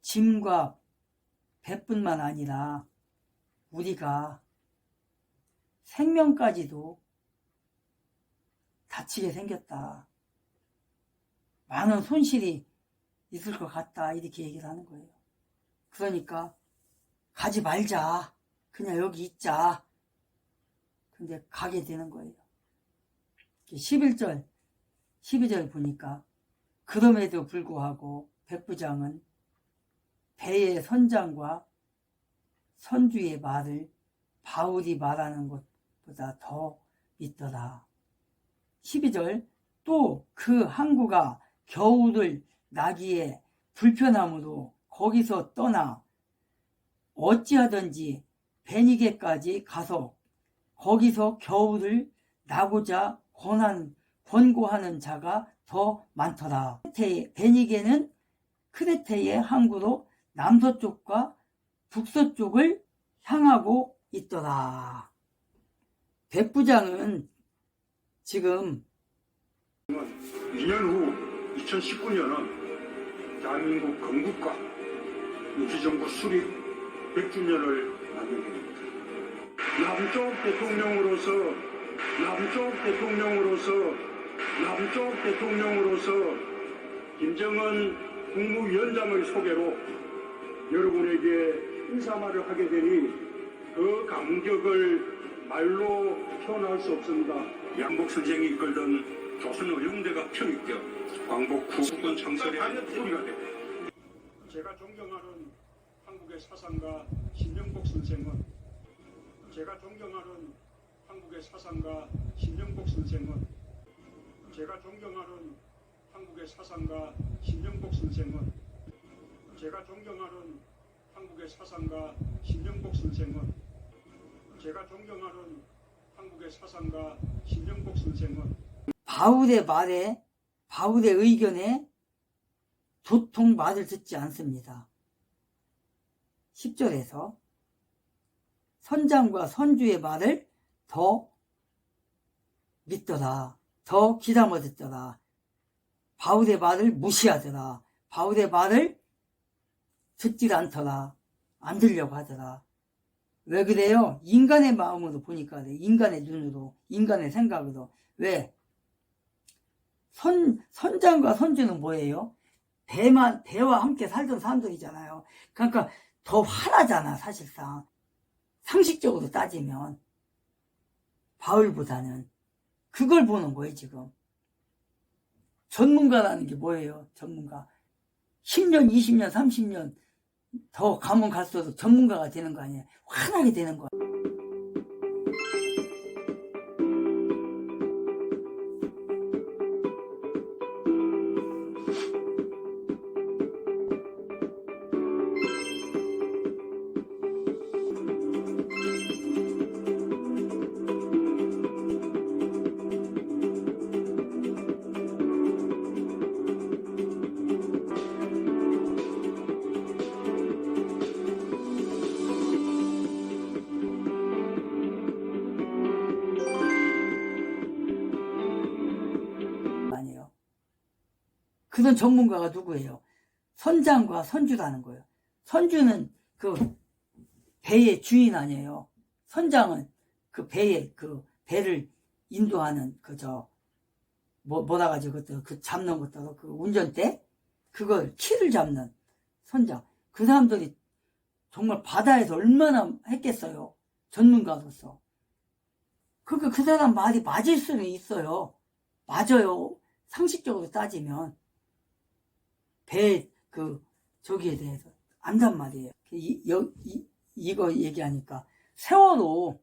짐과 배뿐만 아니라 우리가 생명까지도 다치게 생겼다. 많은 손실이 있을 것 같다. 이렇게 얘기를 하는 거예요. 그러니까 가지 말자. 그냥 여기 있자. 근데 가게 되는 거예요. 11절, 12절 보니까 그럼에도 불구하고 백부장은 배의 선장과 선주의 말을 바울이 말하는 것보다 더 믿더라. 12절, 또 그 항구가 겨울을 나기에 불편함으로 거기서 떠나 어찌하든지 베니게까지 가서 거기서 겨울을 나고자 권고하는 자가 더 많더라. 베니게는 크레테의 항구로 남서쪽과 북서쪽을 향하고 있더라. 백부장은 지금 2년 후 2019년은 대한민국 건국과 임시정부 수립 100주년을 맞게 됩니다. 남쪽 대통령으로서 김정은 국무위원장의 소개로 여러분에게 인사말을 하게 되니 그 감격을 말로 표현할 수 없습니다. 양복 선생이 이끌던 조선의용대가 편입되어 광복 후 수권 창설의 뿌리가 됩니다. 제가 존경하는 한국의 사상가 신영복 선생은 제가 존경하는 한국의 사상가 신영복 선생은 바울의 말에, 바울의 의견에 도통 말을 듣지 않습니다. 10절에서 선장과 선주의 말을 더 믿더라. 더 귀담아 듣더라. 바울의 말을 무시하더라. 바울의 말을 듣질 않더라. 안 들려고 하더라. 왜 그래요? 인간의 마음으로 보니까 그래. 인간의 눈으로, 인간의 생각으로. 왜? 선장과 선주는 뭐예요? 배와 함께 살던 사람들이잖아요. 그러니까 더 화나잖아, 사실상. 상식적으로 따지면. 바울보다는. 그걸 보는 거예요, 지금. 전문가라는 게 뭐예요, 전문가? 10년, 20년, 30년 더 가면 갈수록 전문가가 되는 거 아니에요? 화나게 되는 거예요. 그런 전문가가 누구예요? 선장과 선주라는 거예요. 선주는 그 배의 주인 아니에요. 선장은 그 배를 인도하는 뭐라 가지고 그 잡는 것도 그 운전대 그걸 키를 잡는 선장. 그 사람들이 정말 바다에서 얼마나 했겠어요. 전문가로서. 그러니까 그 사람 말이 맞을 수는 있어요. 맞아요. 상식적으로 따지면. 저기에 대해서 안단 말이에요. 이거 얘기하니까 세월호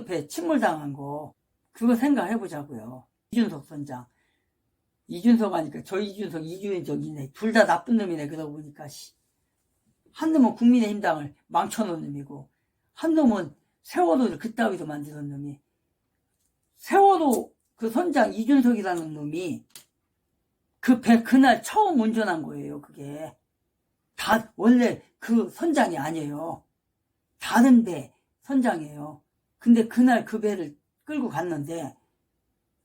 배 침몰당한 거 그거 생각해보자고요. 이준석 선장. 이준석 하니까 저 이준석 이준석이네. 둘 다 나쁜 놈이네. 그러고 보니까 한 놈은 국민의힘당을 망쳐놓은 놈이고 한 놈은 세월호를 그따위로 만드는 놈이. 세월호 그 선장 이준석이라는 놈이 그 배 그날 처음 운전한 거예요. 그게 원래 그 선장이 아니에요. 다른 배 선장이에요. 근데 그날 그 배를 끌고 갔는데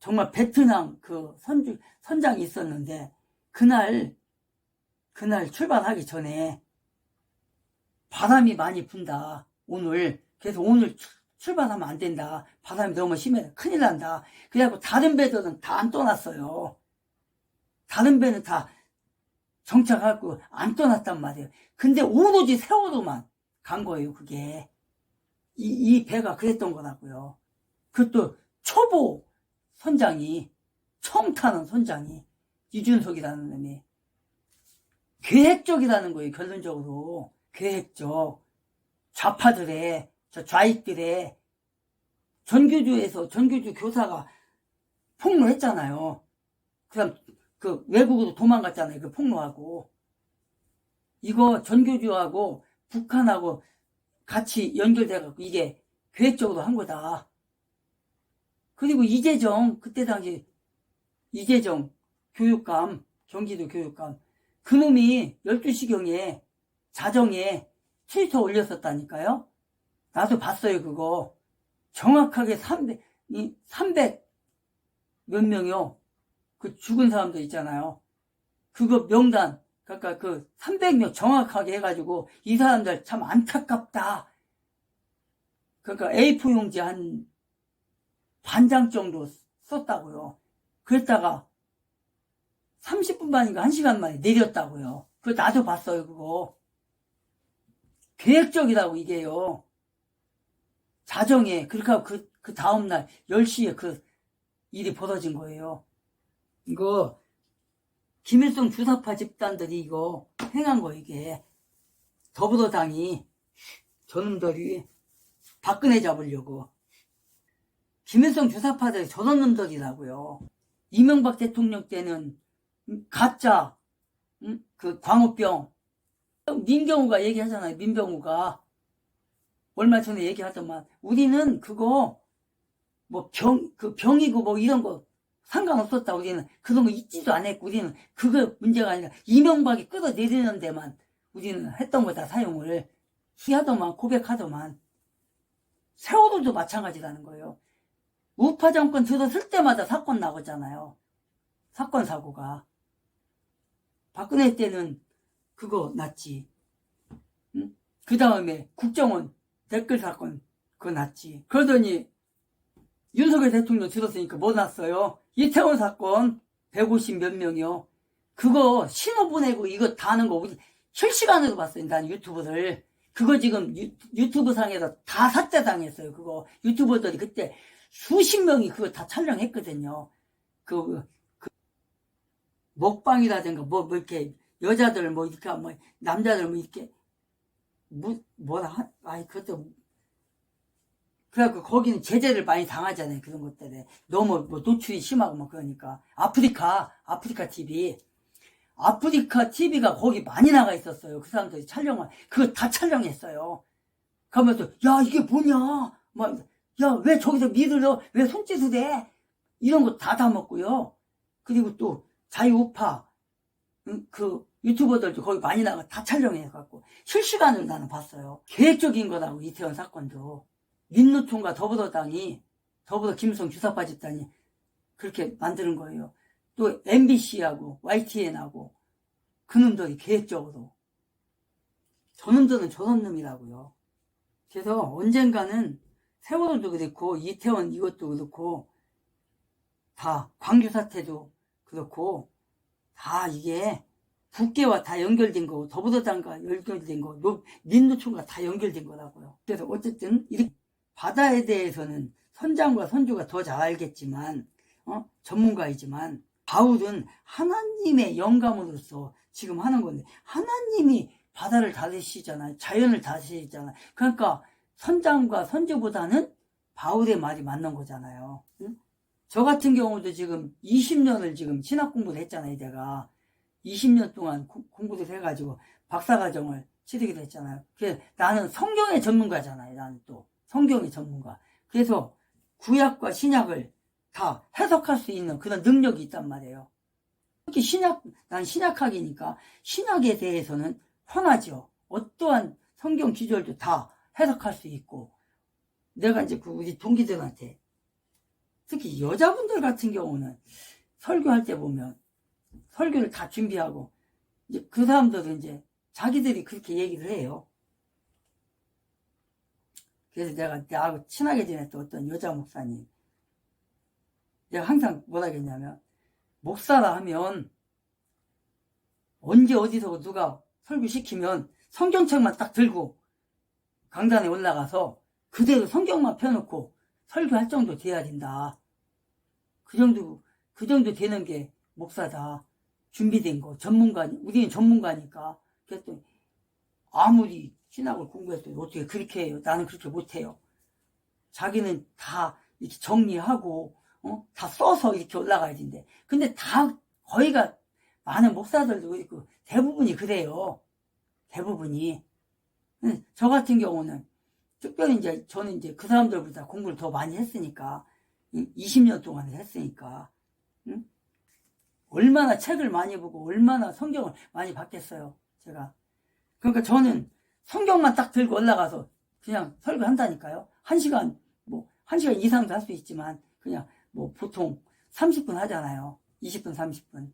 정말 베트남 그 선장이 있었는데 그날 그날 출발하기 전에 바람이 많이 분다. 오늘. 그래서 오늘 출발하면 안 된다. 바람이 너무 심해. 큰일 난다. 그래갖고 다른 배들은 다 안 떠났어요. 다른 배는 다 정착하고 안 떠났단 말이에요. 근데 오로지 세월호만 간 거예요, 그게. 이 배가 그랬던 거라고요. 그것도 초보 선장이, 처음 타는 선장이, 이준석이라는 놈이. 계획적이라는 거예요, 결론적으로. 계획적. 좌파들의, 저 좌익들의 전교조에서 전교조 교사가 폭로했잖아요. 그 다음, 그 외국으로 도망갔잖아요, 그 폭로하고. 이거 전교조하고 북한하고 같이 연결돼갖고 이게 계획적으로 한 거다. 그리고 이재정, 그때 당시 이재정 교육감, 경기도 교육감, 그놈이 12시경에 자정에 트위터 올렸었다니까요. 나도 봤어요, 그거. 정확하게 300 몇 명이요. 그 죽은 사람들 있잖아요. 그거 명단, 그러니까 그 300명 정확하게 해가지고 이 사람들 참 안타깝다. 그러니까 A4 용지 한 반장 정도 썼다고요. 그랬다가 30분 만인가 1시간 만에 내렸다고요. 그거 나도 봤어요, 그거. 계획적이라고, 이게요. 자정에, 그러니까 그 다음날 10시에 그 일이 벌어진 거예요. 이거, 김일성 주사파 집단들이 이거 행한 거, 이게. 더불어당이, 저놈들이 박근혜 잡으려고. 김일성 주사파들이 저런 놈들이라고요. 이명박 대통령 때는 가짜, 그 광우병, 민경우가 얘기하잖아요. 민병우가 얼마 전에 얘기하더만, 우리는 그거 뭐 병이고 뭐 이런 거 상관없었다. 우리는 그런 거 잊지도 않았고, 우리는 그거 문제가 아니라 이명박이 끌어내리는 데만 우리는 했던 거다. 사용을 희하더만, 고백하더만. 세월호도 마찬가지라는 거예요. 우파 정권 들어설 때마다 사건 나오잖아요. 사건 사고가. 박근혜 때는 그거 났지. 응? 그 다음에 국정원 댓글 사건 그거 났지. 그러더니 윤석열 대통령 들었으니까 뭐 났어요? 이태원 사건 150 몇 명이요. 그거 신호 보내고 이거 다 하는 거 우리 실시간으로 봤어요. 난 유튜브를. 그거 지금 유튜브 상에서 다 삭제당했어요. 그거 유튜버들이 그때 수십 명이 그거 다 촬영했거든요. 그 먹방이라든가 뭐 이렇게 여자들 뭐 이렇게 뭐 남자들 뭐 이렇게 그것도 그래갖고 거기는 제재를 많이 당하잖아요. 그런 것들에 너무 뭐 노출이 심하고 뭐 그러니까 아프리카 TV가 거기 많이 나가 있었어요. 그 사람들이 촬영을 그거 다 촬영했어요. 그러면서 야 이게 뭐냐 막 야 왜 저기서 밀을 넣어 왜 손짓을 해 이런 거 다 담았고요. 그리고 또 자유우파 그 유튜버들도 거기 많이 나가 다 촬영해갖고 실시간으로 나는 봤어요. 계획적인 거라고. 이태원 사건도 민노총과 더불어 김일성 주사파 집단이 그렇게 만드는 거예요. 또 MBC하고 YTN하고 그놈들이 계획적으로. 저놈들은 저런 놈이라고요. 그래서 언젠가는 세월호도 그렇고 이태원 이것도 그렇고 다 광주 사태도 그렇고 다 이게 국계와 다 연결된 거고 더불어당과 연결된 거고 민노총과 다 연결된 거라고요. 그래서 어쨌든 이렇게 바다에 대해서는 선장과 선주가 더 잘 알겠지만 전문가이지만 바울은 하나님의 영감으로서 지금 하는 건데 하나님이 바다를 다스리시잖아요. 자연을 다스리시잖아요. 그러니까 선장과 선주보다는 바울의 말이 맞는 거잖아요. 응? 저 같은 경우도 지금 20년을 지금 신학 공부를 했잖아요. 내가 20년 동안 공부를 해가지고 박사과정을 치르기도 했잖아요. 그래서 나는 성경의 전문가잖아요. 나는 또 성경의 전문가. 그래서 구약과 신약을 다 해석할 수 있는 그런 능력이 있단 말이에요. 특히 난 신약학이니까 신약에 대해서는 편하죠. 어떠한 성경 기절도 다 해석할 수 있고 내가 이제 우리 동기들한테 특히 여자분들 같은 경우는 설교할 때 보면 설교를 다 준비하고 이제 그 사람들은 이제 자기들이 그렇게 얘기를 해요. 그래서 내가 나하고 친하게 지냈던 어떤 여자 목사님, 내가 항상 뭐라 했냐면, 목사라 하면 언제 어디서 누가 설교 시키면 성경책만 딱 들고 강단에 올라가서 그대로 성경만 펴놓고 설교할 정도 돼야 된다. 그 정도 되는 게 목사다. 준비된 거, 우리는 전문가니까. 그랬더니 아무리 신학을 공부했더니 어떻게 그렇게 해요? 나는 그렇게 못해요. 자기는 다 이렇게 정리하고, 다 써서 이렇게 올라가야 된대. 근데 거의가 많은 목사들도 있고, 대부분이 그래요. 대부분이. 저 같은 경우는, 특별히 이제, 저는 이제 그 사람들보다 공부를 더 많이 했으니까, 20년 동안 했으니까, 얼마나 책을 많이 보고, 얼마나 성경을 많이 봤겠어요, 제가. 그러니까 저는 성경만 딱 들고 올라가서 그냥 설교한다니까요. 1시간 이상도 할 수 있지만, 그냥 보통 30분 하잖아요. 20분, 30분.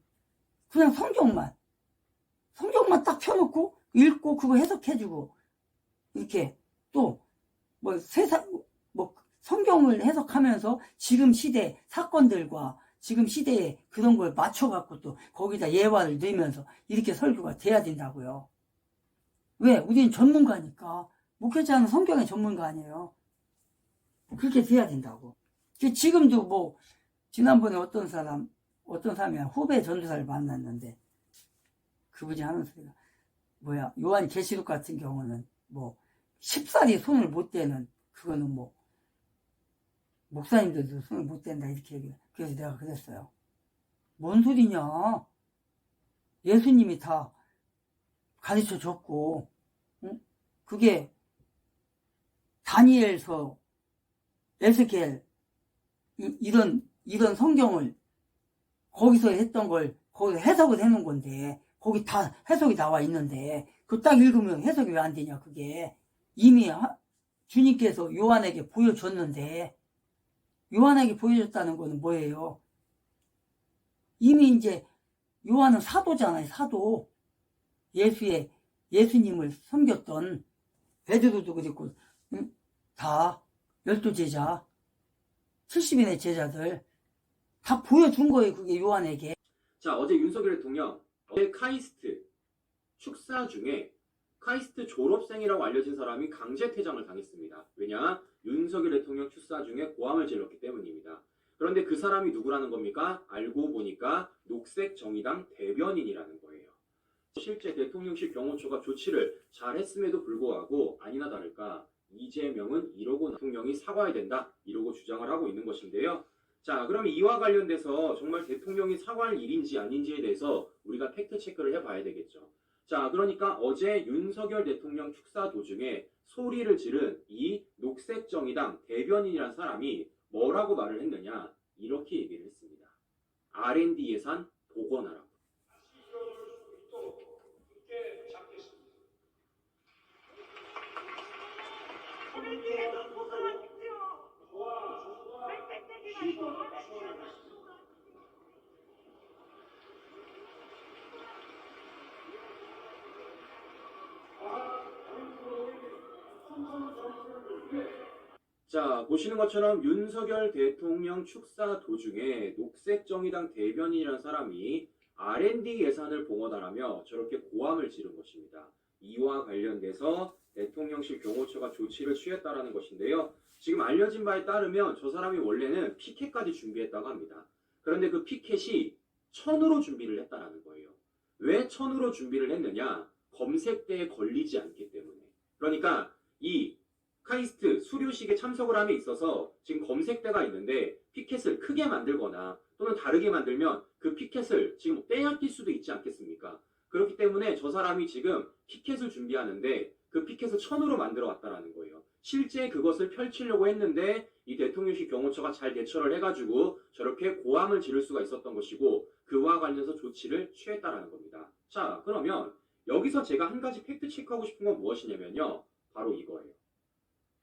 그냥 성경만 딱 펴놓고, 읽고, 그거 해석해주고, 이렇게, 또, 성경을 해석하면서 지금 시대 사건들과 지금 시대에 그런 걸 맞춰갖고 또 거기다 예화를 넣으면서 이렇게 설교가 돼야 된다고요. 왜? 우리는 전문가니까. 목회자는 성경의 전문가 아니에요. 그렇게 돼야 된다고. 지금도 지난번에 어떤 사람이 후배 전도사를 만났는데, 그분이 하는 소리가, 요한 계시록 같은 경우는 10살이 손을 못 대는, 그거는 목사님들도 손을 못 댄다, 이렇게 얘기해요. 그래서 내가 그랬어요. 뭔 소리냐? 예수님이 다 가르쳐 줬고, 그게 다니엘서, 에스겔, 이런 성경을 거기서 했던 걸 거기서 해석을 해놓은 건데, 거기 다 해석이 나와 있는데, 그거 딱 읽으면 해석이 왜 안 되냐, 그게. 이미 주님께서 요한에게 보여줬는데, 요한에게 보여줬다는 거는 뭐예요? 이미 이제 요한은 사도잖아요, 사도. 예수님을 섬겼던 베드로도 그랬고, 다 12제자, 70인의 제자들 다 보여준 거예요, 그게 요한에게. 자, 어제 윤석열 대통령 어제 카이스트 축사 중에 카이스트 졸업생이라고 알려진 사람이 강제 퇴장을 당했습니다. 왜냐? 윤석열 대통령 축사 중에 고함을 질렀기 때문입니다. 그런데 그 사람이 누구라는 겁니까? 알고 보니까 녹색정의당 대변인이라는 거예요. 실제 대통령실 경호처가 조치를 잘했음에도 불구하고 아니나 다를까 이재명은 이러고 대통령이 사과해야 된다 이러고 주장을 하고 있는 것인데요. 자, 그럼 이와 관련돼서 정말 대통령이 사과할 일인지 아닌지에 대해서 우리가 팩트 체크를 해봐야 되겠죠. 자, 그러니까 어제 윤석열 대통령 축사 도중에 소리를 지른 이 녹색정의당 대변인이라는 사람이 뭐라고 말을 했느냐, 이렇게 얘기를 했습니다. R&D 예산 복원하라고. 자, 보시는 것처럼 윤석열 대통령 축사 도중에 녹색정의당 대변인이라는 사람이 R&D 예산을 봉헌하라며 저렇게 고함을 지른 것입니다. 이와 관련돼서 대통령실 경호처가 조치를 취했다라는 것인데요. 지금 알려진 바에 따르면 저 사람이 원래는 피켓까지 준비했다고 합니다. 그런데 그 피켓이 천으로 준비를 했다라는 거예요. 왜 천으로 준비를 했느냐? 검색대에 걸리지 않기 때문에. 그러니까 이 카이스트 수료식에 참석을 함에 있어서 지금 검색대가 있는데 피켓을 크게 만들거나 또는 다르게 만들면 그 피켓을 지금 빼앗길 수도 있지 않겠습니까? 그렇기 때문에 저 사람이 지금 피켓을 준비하는데 그 피켓을 천으로 만들어 왔다라는 거예요. 실제 그것을 펼치려고 했는데 이 대통령실 경호처가 잘 대처를 해가지고 저렇게 고함을 지를 수가 있었던 것이고 그와 관련해서 조치를 취했다라는 겁니다. 자, 그러면 여기서 제가 한 가지 팩트 체크하고 싶은 건 무엇이냐면요. 바로 이거예요.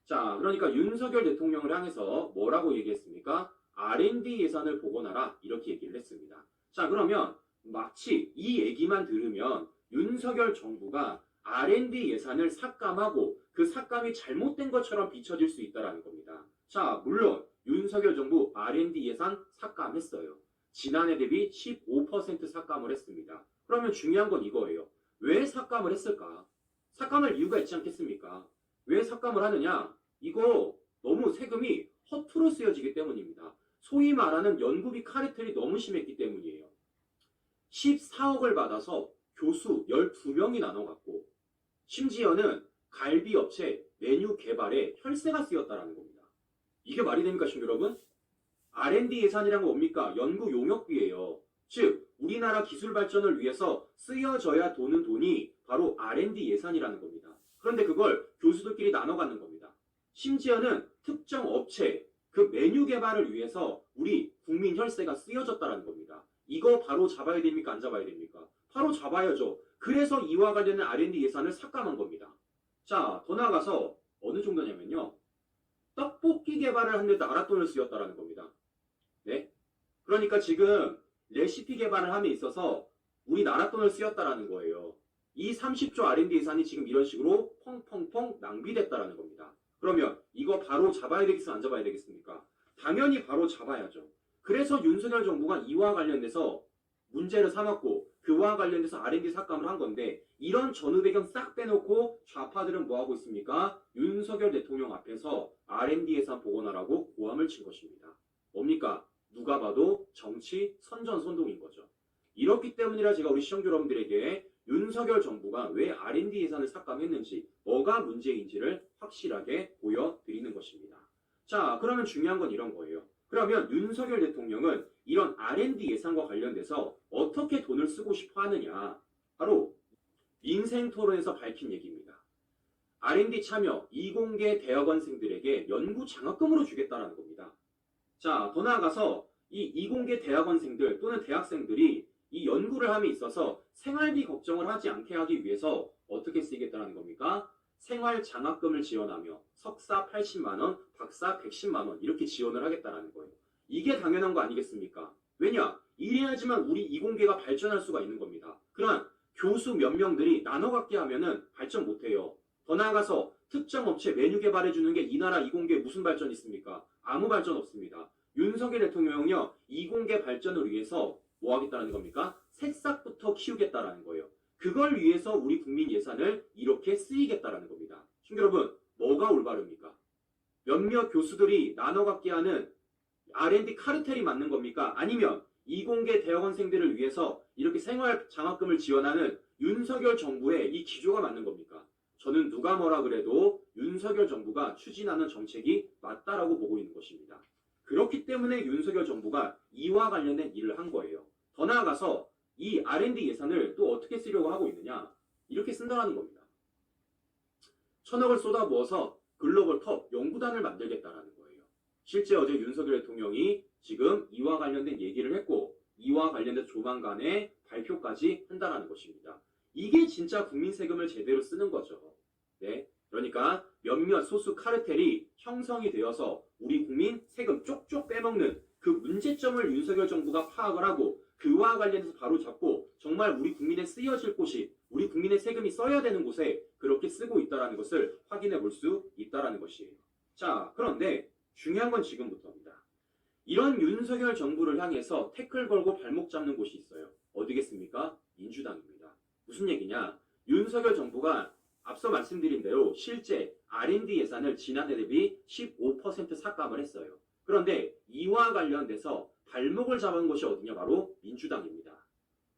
자, 그러니까 윤석열 대통령을 향해서 뭐라고 얘기했습니까? R&D 예산을 복원하라 이렇게 얘기를 했습니다. 자, 그러면 마치 이 얘기만 들으면 윤석열 정부가 R&D 예산을 삭감하고 그 삭감이 잘못된 것처럼 비춰질 수 있다는 겁니다. 자, 물론 윤석열 정부 R&D 예산 삭감했어요. 지난해 대비 15% 삭감을 했습니다. 그러면 중요한 건 이거예요. 왜 삭감을 했을까? 삭감할 이유가 있지 않겠습니까? 왜 삭감을 하느냐? 이거 너무 세금이 허투루 쓰여지기 때문입니다. 소위 말하는 연구비 카르텔이 너무 심했기 때문이에요. 14억을 받아서 교수 12명이 나눠갔고 심지어는 갈비업체 메뉴 개발에 혈세가 쓰였다는 겁니다. 이게 말이 됩니까, 여러분? R&D 예산이란 건 뭡니까? 연구 용역비예요. 즉, 우리나라 기술 발전을 위해서 쓰여져야 도는 돈이 바로 R&D 예산이라는 겁니다. 그런데 그걸 교수들끼리 나눠 갖는 겁니다. 심지어는 특정 업체, 그 메뉴 개발을 위해서 우리 국민 혈세가 쓰여졌다는 겁니다. 이거 바로 잡아야 됩니까? 안 잡아야 됩니까? 바로 잡아야죠. 그래서 이와 관련된 R&D 예산을 삭감한 겁니다. 자, 더 나아가서 어느 정도냐면요. 떡볶이 개발을 하는데 나라 돈을 쓰였다는 겁니다. 네? 그러니까 지금 레시피 개발을 함에 있어서 우리 나라 돈을 쓰였다는 거예요. 이 30조 R&D 예산이 지금 이런 식으로 펑펑펑 낭비됐다는 겁니다. 그러면 이거 바로 잡아야 되겠습니까? 안 잡아야 되겠습니까? 당연히 바로 잡아야죠. 그래서 윤석열 정부가 이와 관련돼서 문제를 삼았고 그와 관련돼서 R&D 삭감을 한 건데 이런 전후 배경 싹 빼놓고 좌파들은 뭐하고 있습니까? 윤석열 대통령 앞에서 R&D 예산 복원하라고 고함을 친 것입니다. 뭡니까? 누가 봐도 정치 선전선동인 거죠. 이렇기 때문이라 제가 우리 시청자 여러분들에게 윤석열 정부가 왜 R&D 예산을 삭감했는지 뭐가 문제인지를 확실하게 보여드리는 것입니다. 자, 그러면 중요한 건 이런 거예요. 그러면 윤석열 대통령은 이런 R&D 예산과 관련돼서 어떻게 돈을 쓰고 싶어 하느냐? 바로 민생토론에서 밝힌 얘기입니다. R&D 참여 이공계 대학원생들에게 연구 장학금으로 주겠다는 겁니다. 자, 더 나아가서 이 이공계 대학원생들 또는 대학생들이 이 연구를 함에 있어서 생활비 걱정을 하지 않게 하기 위해서 어떻게 쓰이겠다는 겁니까? 생활 장학금을 지원하며 석사 80만 원, 박사 110만 원 이렇게 지원을 하겠다는 거예요. 이게 당연한 거 아니겠습니까? 왜냐? 이래야지만 우리 이공계가 발전할 수가 있는 겁니다. 그러나 교수 몇 명들이 나눠 갖게 하면은 발전 못해요. 더 나아가서 특정 업체 메뉴 개발해 주는 게 이 나라 이공계에 무슨 발전이 있습니까? 아무 발전 없습니다. 윤석열 대통령은요, 이공계 발전을 위해서 뭐 하겠다는 겁니까? 새싹부터 키우겠다라는 거예요. 그걸 위해서 우리 국민 예산을 이렇게 쓰이겠다라는 겁니다. 친구 여러분, 뭐가 올바릅니까? 몇몇 교수들이 나눠 갖게 하는 R&D 카르텔이 맞는 겁니까? 아니면 이공계 대학원생들을 위해서 이렇게 생활 장학금을 지원하는 윤석열 정부의 이 기조가 맞는 겁니까? 저는 누가 뭐라 그래도 윤석열 정부가 추진하는 정책이 맞다라고 보고 있는 것입니다. 그렇기 때문에 윤석열 정부가 이와 관련된 일을 한 거예요. 더 나아가서 이 R&D 예산을 또 어떻게 쓰려고 하고 있느냐? 이렇게 쓴다는 겁니다. 1,000억을 쏟아부어서 글로벌 톱 연구단을 만들겠다라는 거예요. 실제 어제 윤석열 대통령이 지금 이와 관련된 얘기를 했고 이와 관련된 조만간에 발표까지 한다는 것입니다. 이게 진짜 국민 세금을 제대로 쓰는 거죠. 네, 그러니까 몇몇 소수 카르텔이 형성이 되어서 우리 국민 세금 쪽쪽 빼먹는 그 문제점을 윤석열 정부가 파악을 하고 그와 관련해서 바로 잡고 정말 우리 국민에 쓰여질 곳이 우리 국민의 세금이 써야 되는 곳에 그렇게 쓰고 있다는 것을 확인해 볼 수 있다는 것이에요. 자, 그런데 중요한 건 지금부터입니다. 이런 윤석열 정부를 향해서 태클 걸고 발목 잡는 곳이 있어요. 어디겠습니까? 민주당입니다. 무슨 얘기냐? 윤석열 정부가 앞서 말씀드린 대로 실제 R&D 예산을 지난해 대비 15% 삭감을 했어요. 그런데 이와 관련돼서 발목을 잡은 것이 어디냐? 바로 민주당입니다.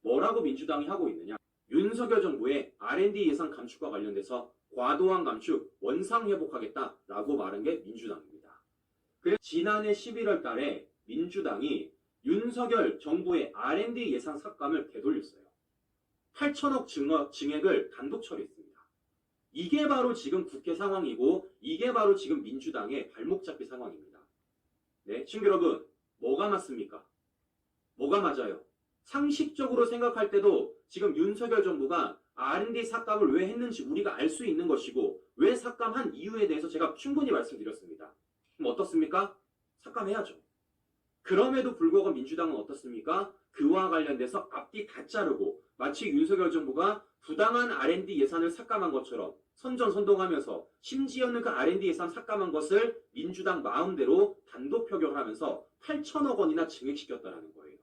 뭐라고 민주당이 하고 있느냐? 윤석열 정부의 R&D 예산 감축과 관련돼서 과도한 감축, 원상회복하겠다라고 말한 게 민주당입니다. 그래서 지난해 11월 달에 민주당이 윤석열 정부의 R&D 예산 삭감을 되돌렸어요. 8천억 증액을 단독 처리했습니다. 이게 바로 지금 국회 상황이고 이게 바로 지금 민주당의 발목 잡기 상황입니다. 네, 친구 여러분, 뭐가 맞습니까? 뭐가 맞아요? 상식적으로 생각할 때도 지금 윤석열 정부가 R&D 삭감을 왜 했는지 우리가 알 수 있는 것이고 왜 삭감한 이유에 대해서 제가 충분히 말씀드렸습니다. 그럼 어떻습니까? 삭감해야죠. 그럼에도 불구하고 민주당은 어떻습니까? 그와 관련돼서 앞뒤 다 자르고 마치 윤석열 정부가 부당한 R&D 예산을 삭감한 것처럼 선전선동하면서 심지어는 그 R&D 예산 삭감한 것을 민주당 마음대로 단독 표결하면서 8천억 원이나 증액시켰다는 거예요.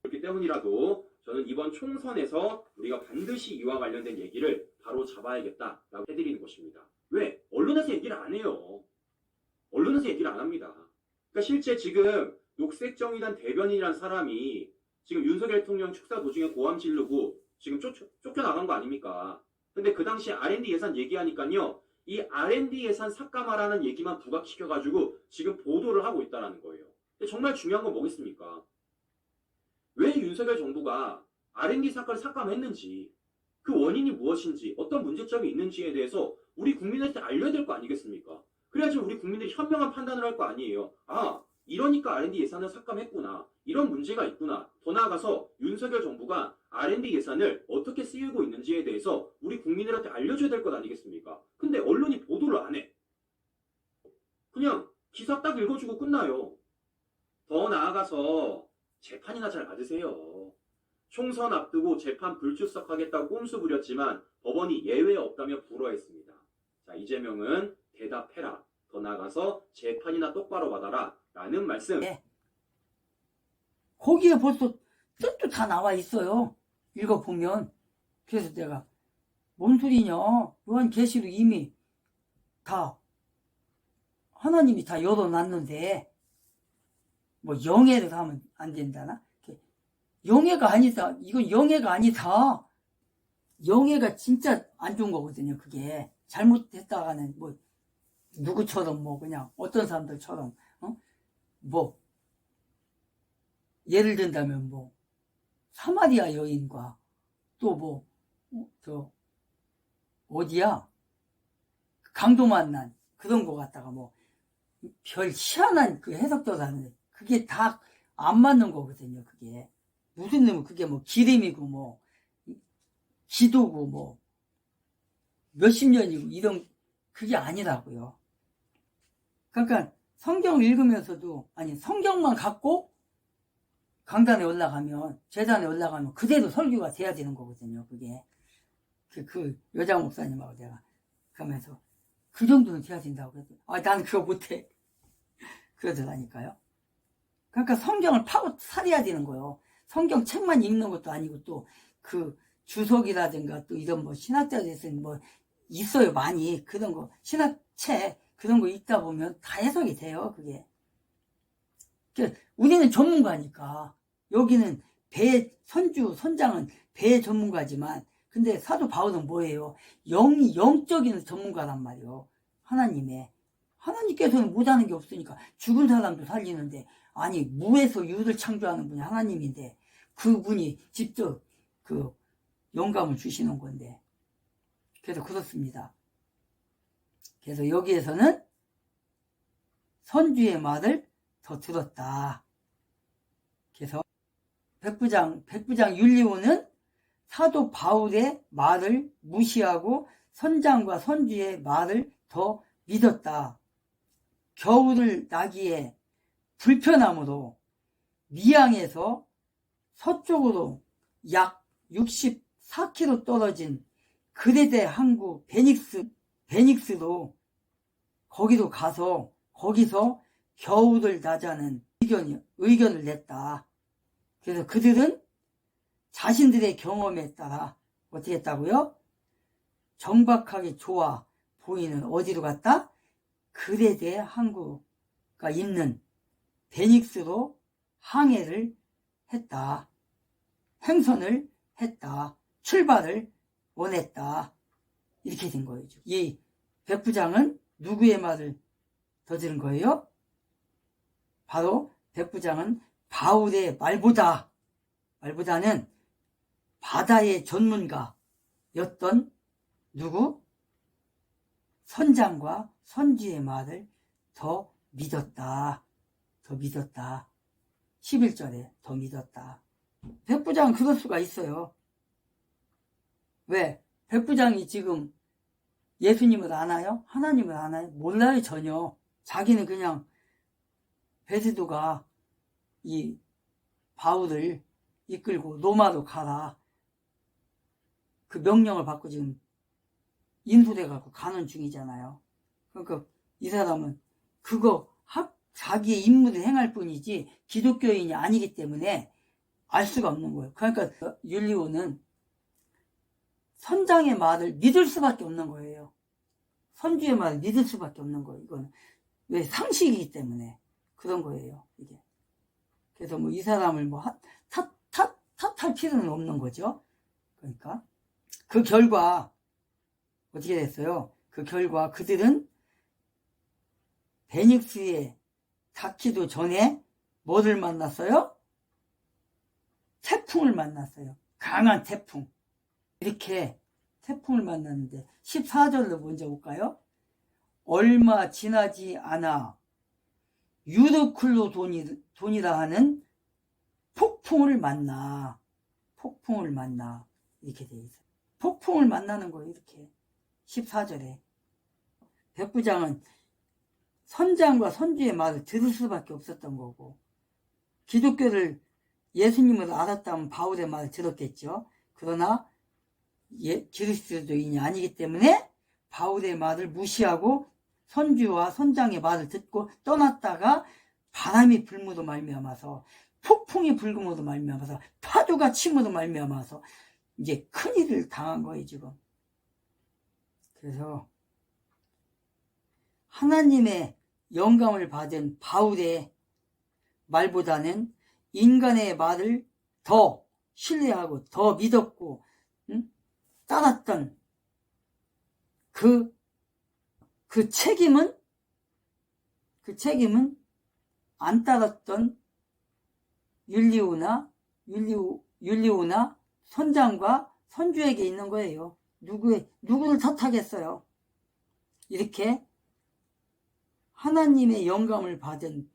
그렇기 때문이라도 저는 이번 총선에서 우리가 반드시 이와 관련된 얘기를 바로 잡아야겠다라고 해드리는 것입니다. 왜? 언론에서 얘기를 안 해요. 언론에서 얘기를 안 합니다. 그러니까 실제 지금 녹색정의단 대변인이라는 사람이 지금 윤석열 대통령 축사 도중에 고함 지르고 지금 쫓겨나간 거 아닙니까? 근데 그 당시 R&D 예산 얘기하니까요. 이 R&D 예산 삭감하라는 얘기만 부각시켜가지고 지금 보도를 하고 있다는 거예요. 근데 정말 중요한 건 뭐겠습니까? 왜 윤석열 정부가 R&D 사건을 삭감했는지, 그 원인이 무엇인지, 어떤 문제점이 있는지에 대해서 우리 국민한테 알려야 될 거 아니겠습니까? 그래야지 우리 국민들이 현명한 판단을 할 거 아니에요. 아, 이러니까 R&D 예산을 삭감했구나. 이런 문제가 있구나. 더 나아가서 윤석열 정부가 R&D 예산을 어떻게 쓰이고 있는지에 대해서 우리 국민들한테 알려줘야 될 것 아니겠습니까? 근데 언론이 보도를 안 해. 그냥 기사 딱 읽어주고 끝나요. 더 나아가서 재판이나 잘 받으세요. 총선 앞두고 재판 불출석하겠다고 꼼수 부렸지만 법원이 예외 없다며 불허했습니다. 자, 이재명은 대답해라. 더 나아가서 재판이나 똑바로 받아라. 라는 말씀. 네. 거기에 벌써 뜻도 다 나와 있어요. 읽어보면. 그래서 내가 뭔 소리냐. 요한계시록 이미 다 하나님이 다 열어놨는데 뭐 영예를 하면 안 된다나? 영예가 아니다. 이건 영예가 아니다. 영예가 진짜 안 좋은 거거든요. 그게 잘못했다가는 뭐 누구처럼 뭐 그냥 어떤 사람들처럼 뭐 예를 든다면 뭐 사마리아 여인과 또 뭐 어디야 강도 만난 그런 거 갖다가 뭐 별 희한한 그 해석도 하는데 그게 다 안 맞는 거거든요. 그게 무슨 놈은 그게 뭐 기름이고 뭐 기도고 뭐 몇십 년이고 이런 그게 아니라고요. 그러니까 성경을 읽으면서도 아니 성경만 갖고 강단에 올라가면 재단에 올라가면 그대로 설교가 돼야 되는 거거든요. 그게 그 여자 목사님하고 내가 그러면서 그 정도는 돼야 된다고 그랬더니 아 난 그거 못해 그러더라니까요. 그러니까 성경을 파고 살아야 되는 거예요. 성경 책만 읽는 것도 아니고 또 그 주석이라든가 또 이런 뭐 신학자들에서는 뭐 있어요. 많이 그런 거 신학책 그런 거 읽다 보면 다 해석이 돼요. 그게 우리는 전문가니까 여기는 선장은 배 전문가지만 근데 사도 바울은 뭐예요? 영적인 전문가란 말이에요. 하나님께서는 못하는 게 없으니까 죽은 사람도 살리는데 아니 무에서 유를 창조하는 분이 하나님인데 그분이 직접 그 영감을 주시는 건데 그래서 그렇습니다. 그래서 여기에서는 선주의 말을 더 들었다. 그래서 백부장 율리오는 사도 바울의 말을 무시하고 선장과 선주의 말을 더 믿었다. 겨울을 나기에 불편함으로 미양에서 서쪽으로 약 64km 떨어진 그레데 항구 베닉스로 거기로 가서 거기서 겨울을 나자는 의견을 냈다. 그래서 그들은 자신들의 경험에 따라 어떻게 했다고요? 정박하게 좋아 보이는 어디로 갔다? 그레데 항구가 있는 베닉스로 항해를 했다. 행선을 했다. 출발을 원했다. 이렇게 된 거예요. 이 백부장은 누구의 말을 더 들은 거예요? 바로 백부장은 바울의 말보다는 바다의 전문가였던 누구? 선장과 선주의 말을 더 믿었다. 11절에 더 믿었다. 백부장은 그럴 수가 있어요. 왜? 백부장이 지금 예수님을 아나요? 하나님을 아나요? 몰라요, 전혀. 자기는 그냥 베드로가 이 바울을 이끌고 로마로 가라. 그 명령을 받고 지금 인수돼갖고 가는 중이잖아요. 그러니까 이 사람은 그거 자기의 임무를 행할 뿐이지 기독교인이 아니기 때문에 알 수가 없는 거예요. 그러니까 율리오는 선장의 말을 믿을 수밖에 없는 거예요. 선주의 말을 믿을 수밖에 없는 거예요. 이거는 왜 상식이기 때문에 그런 거예요. 이게. 그래서 뭐 이 사람을 뭐 탓할 필요는 없는 거죠. 그러니까 그 결과 어떻게 됐어요? 그 결과 그들은 베닉스에 닿기도 전에 뭐를 만났어요? 태풍을 만났어요. 강한 태풍. 이렇게 태풍을 만났는데 14절로 먼저 볼까요? 얼마 지나지 않아 유르클로 돈이라 하는 폭풍을 만나. 이렇게 돼 있어요. 폭풍을 만나는 거예요. 이렇게 14절에 백부장은 선장과 선주의 말을 들을 수밖에 없었던 거고, 기독교를 예수님을 알았다면 바울의 말을 들었겠죠. 그러나 그리스도인이 아니기 때문에 바울의 말을 무시하고 선주와 선장의 말을 듣고 떠났다가 바람이 불므로 말미암아서, 폭풍이 불금으로 말미암아서, 파도가 침으로 말미암아서 이제 큰일을 당한 거예요 지금. 그래서 하나님의 영감을 받은 바울의 말보다는 인간의 말을 더 신뢰하고 더 믿었고 따랐던 그 책임은 안 따랐던 율리오나 선장과 선주에게 있는 거예요. 누구를 탓하겠어요. 이렇게 하나님의 영감을 받은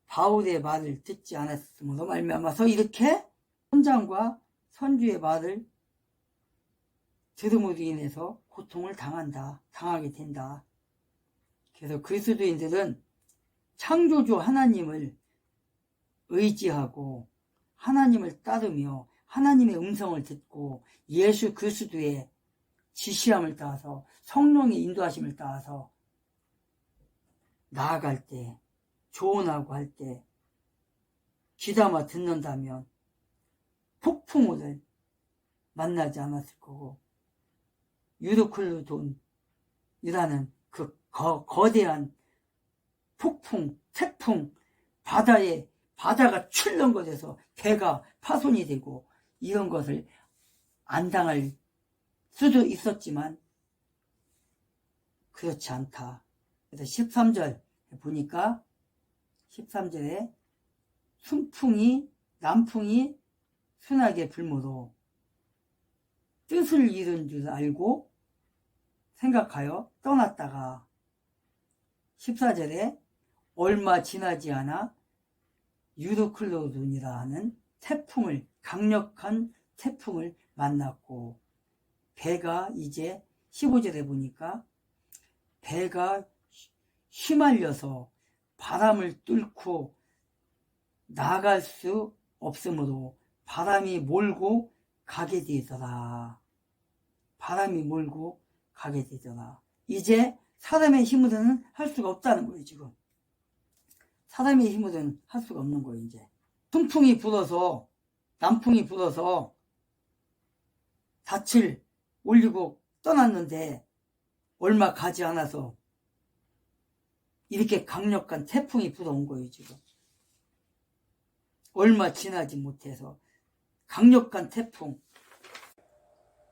바울의 말을 듣지 않았으므로 말미암아서 이렇게 선장과 선주의 말을 들음으로 인해서 고통을 당하게 된다. 그래서 그리스도인들은 창조주 하나님을 의지하고 하나님을 따르며 하나님의 음성을 듣고 예수 그리스도의 지시함을 따라서 성령의 인도하심을 따라서 나아갈 때, 조언하고 할 때 귀담아 듣는다면 폭풍을 만나지 않았을 거고, 유르클루돈이라는 그 거대한 폭풍, 태풍, 바다가 출렁거려서 배가 파손이 되고 이런 것을 안 당할 수도 있었지만 그렇지 않다. 그래서 13절 보니까 13절에 남풍이 순하게 불므로 뜻을 잃은 줄 알고 생각하여 떠났다가 14절에 얼마 지나지 않아 유르클로돈이라 하는 강력한 태풍을 만났고, 배가 이제 15절에 보니까 배가 휘말려서 바람을 뚫고 나갈 수 없으므로 바람이 몰고 가게 되더라. 이제 사람의 힘으로는 할 수가 없다는 거예요 지금. 사람의 힘으로는 할 수가 없는 거예요 이제. 남풍이 불어서 닻을 올리고 떠났는데 얼마 가지 않아서 이렇게 강력한 태풍이 불어온 거예요 지금. 얼마 지나지 못해서 강력한 태풍.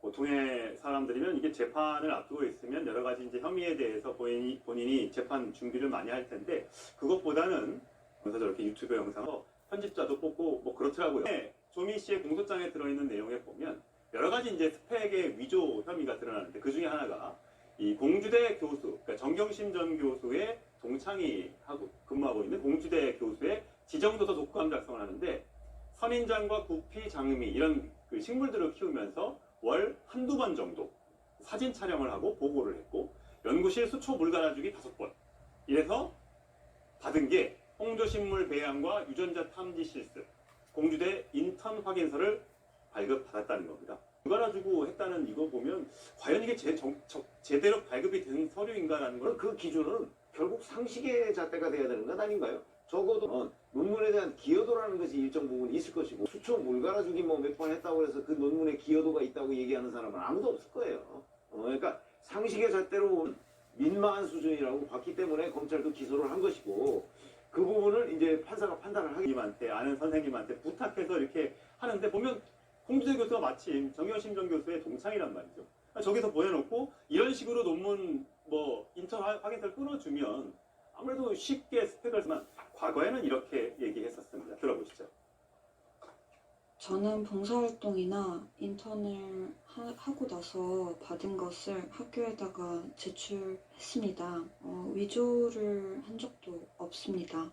보통의 사람들이면 이게 재판을 앞두고 있으면 여러 가지 이제 혐의에 대해서 본인이 재판 준비를 많이 할 텐데, 그것보다는 그래서 저렇게 유튜브 영상으로 편집자도 뽑고 뭐 그렇더라고요. 조미 씨의 공소장에 들어있는 내용에 보면 여러 가지 이제 스펙의 위조 혐의가 드러나는데, 그 중에 하나가 이 공주대 교수, 그러니까 정경심 전 교수의 동창이 근무하고 있는 공주대 교수의 지정도서 독감 작성을 하는데, 선인장과 구피, 장미 이런 그 식물들을 키우면서 월 한두 번 정도 사진 촬영을 하고 보고를 했고, 연구실 수초 물 갈아주기 5번, 이래서 받은 게 홍조식물 배양과 유전자 탐지 실습, 공주대 인턴 확인서를 발급받았다는 겁니다. 불가라주고 했다는 이거 보면 과연 이게 제대로 발급이 된 서류인가라는 걸 그 기준은 결국 상식의 잣대가 돼야 되는 것 아닌가요? 적어도 논문에 대한 기여도라는 것이 일정 부분 있을 것이고 수초 물 갈아주기 뭐 몇 번 했다고 해서 그 논문에 기여도가 있다고 얘기하는 사람은 아무도 없을 거예요. 그러니까 상식의 잣대로 보면 민망한 수준이라고 봤기 때문에 검찰도 기소를 한 것이고 그 부분을 이제 판사가 판단을 하기 선생님한테 아는 선생님한테 부탁해서 이렇게 하는데 보면 홍주대 교수가 마침 정여심 전 교수의 동창이란 말이죠. 저기서 보내놓고 이런 식으로 논문 뭐 인턴 확인서를 끊어주면 아무래도 쉽게 스펙을 쓰면 과거에는 이렇게 얘기했었습니다. 들어보시죠. 저는 봉사활동이나 인턴을 하고 나서 받은 것을 학교에다가 제출했습니다. 위조를 한 적도 없습니다.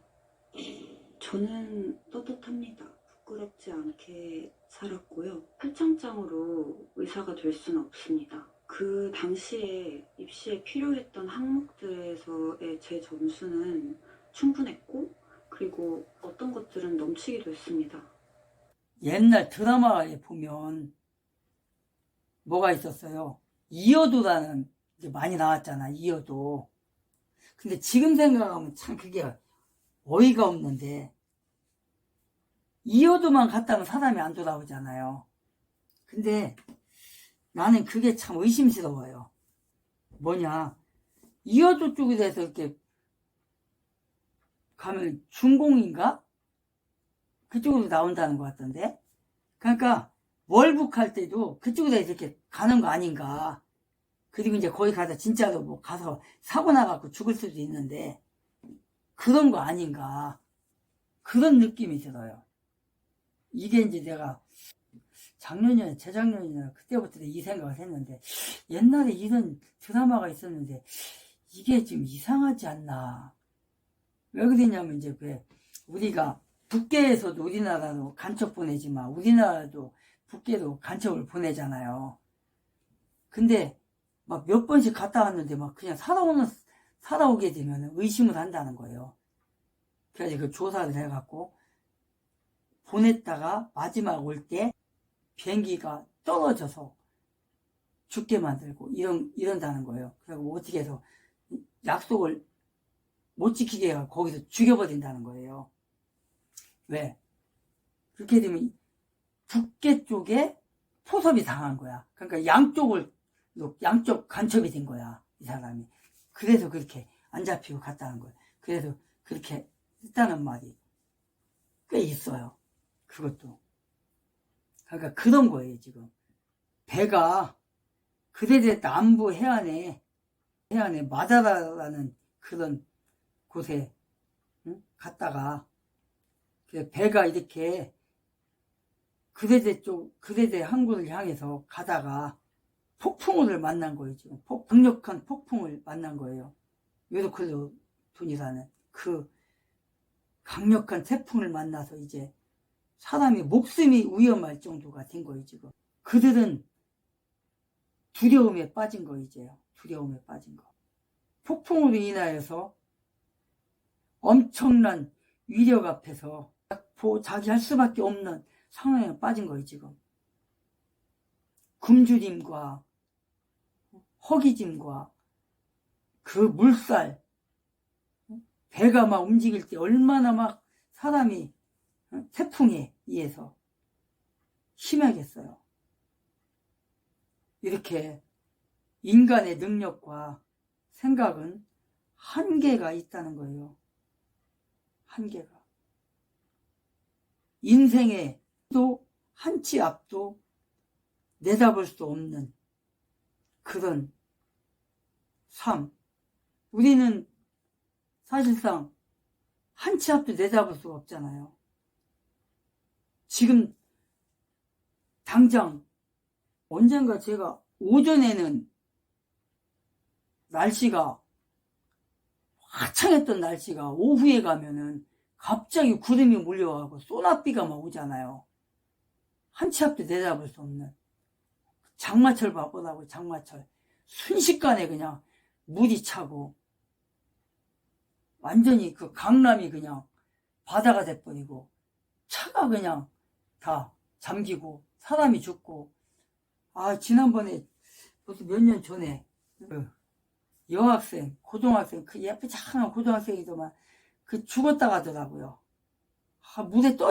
저는 떳떳합니다. 부끄럽지 않게 살았고요. 풀장장으로 의사가 될 수는 없습니다. 그 당시에 입시에 필요했던 항목들에서의 제 점수는 충분했고 그리고 어떤 것들은 넘치기도 했습니다. 옛날 드라마에 보면 뭐가 있었어요? 이여도라는 게 많이 나왔잖아. 이여도. 근데 지금 생각하면 참 그게 어이가 없는데 이여도만 갔다면 사람이 안 돌아오잖아요. 근데 나는 그게 참 의심스러워요. 뭐냐, 이여도 쪽에서 이렇게 가면 중공인가? 그쪽으로 나온다는 것 같던데. 그러니까 월북할 때도 그쪽으로 이렇게 가는 거 아닌가. 그리고 이제 거기 가서 진짜로 뭐 가서 사고 나갖고 죽을 수도 있는데 그런 거 아닌가. 그런 느낌이 들어요. 이게 이제 내가 작년이나 재작년이나 그때부터 이 생각을 했는데 옛날에 이런 드라마가 있었는데 이게 좀 이상하지 않나. 왜 그러냐면 이제 우리가 북계에서도 우리나라로 간첩 보내지만 우리나라도 북계로 간첩을 보내잖아요. 근데 막 몇 번씩 갔다 왔는데 막 그냥 살아오게 되면 의심을 한다는 거예요. 그래서 그 조사를 해갖고 보냈다가 마지막 올 때 비행기가 떨어져서 죽게 만들고 이런다는 거예요. 그리고 어떻게 해서 약속을 못 지키게 해서 거기서 죽여버린다는 거예요. 왜? 그렇게 되면 북계 쪽에 포섭이 당한 거야. 그러니까 양쪽 간첩이 된 거야, 이 사람이. 그래서 그렇게 안 잡히고 갔다는 거예요. 그래서 그렇게 했다는 말이 꽤 있어요. 그것도. 그러니까 그런 거예요, 지금. 배가 그대들 남부 해안에 마다라라는 그런 곳에 갔다가 배가 이렇게 그대대 항구를 향해서 가다가 폭풍우를 만난 거예요, 지금. 강력한 폭풍을 만난 거예요. 요르클론이라는 그 강력한 태풍을 만나서 이제 사람이 목숨이 위험할 정도가 된 거예요, 지금. 그들은 두려움에 빠진 거, 이제요. 두려움에 빠진 거. 폭풍으로 인하여서 엄청난 위력 앞에서 자기할 수밖에 없는 상황에 빠진 거예요, 지금. 굶주림과 허기짐과 그 물살, 배가 막 움직일 때 얼마나 막 사람이 태풍에 의해서 심하겠어요. 이렇게 인간의 능력과 생각은 한계가 있다는 거예요. 한계가. 인생의 또 한치 앞도 내다볼 수 없는 그런 삶. 우리는 사실상 한치 앞도 내다볼 수가 없잖아요. 지금 당장 언젠가 제가 오전에는 날씨가 화창했던 날씨가 오후에 가면은 갑자기 구름이 몰려가고 소나비가 막 오잖아요. 한치 앞도 내다볼 수 없는 장마철 바보라고. 장마철 순식간에 그냥 물이 차고 완전히 그 강남이 그냥 바다가 돼버리고 차가 그냥 다 잠기고 사람이 죽고 아, 지난번에 무슨 몇 년 전에 그 여학생, 고등학생, 그 예쁘장한 고등학생이더만 그 죽었다 가더라고요. 아, 물에 떠